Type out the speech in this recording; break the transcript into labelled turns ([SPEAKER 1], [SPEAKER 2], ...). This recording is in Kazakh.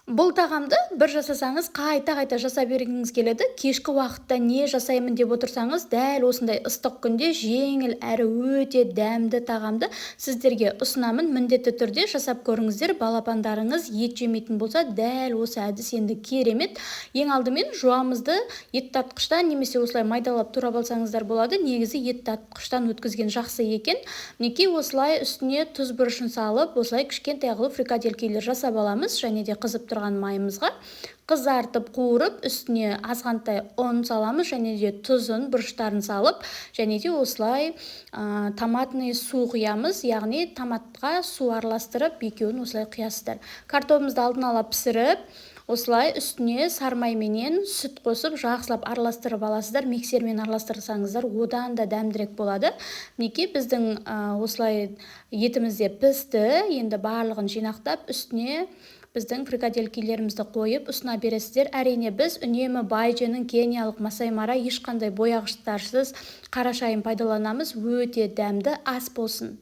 [SPEAKER 1] Бұл тағамды бір жасасаңыз, қайта-қайта жасап бергіңіз келеді. Кешкі уақытта не жасаймын деп отырсаңыз, дәл осындай ыстық күнде жеңіл әрі өте дәмді тағамды сіздерге ұсынамын. Міндетті түрде жасап көріңіздер. Балапандарыңыз ет жемейтін болса, дәл осы әдіс енді керемет. Ең алдымен жуамызды ет тартқыштан немесе осылай майдалап турап алсаңыздар болады. Негізі ет тартқыштан өткізген жақсы екен. Мінекей осылай үстіне тұз бұрышын салып, осылай кішкентай қылып фрикаделькилер жасап аламыз. Және де қызып тұрған майымызға қызартып қуырып, үстіне азғантай ұн саламыз, және де тұзын бұрыштарын салып, және де осылай томатный су құямыз, яғни томатқа су араластырып, екеуін осылай құясыздар. Картопымызды алдын ала пісіріп, осылай үстіне сармайменен сүт қосып, жақсылап араластырып аласыздар. Миксермен араластырсаңыздар, одан да дәмдірек болады. Мінекей біздің осылай етіміз де пісті. Енді барлығын жинақтап, үстіне біздің фрикаделькилерімізді қойып ұсына бересіздер. Әрине біз үнемі Байженің кениялық Масай Мара ешқандай бояғыштарсыз қара шайын пайдаланамыз. Өте дәмді ас болсын.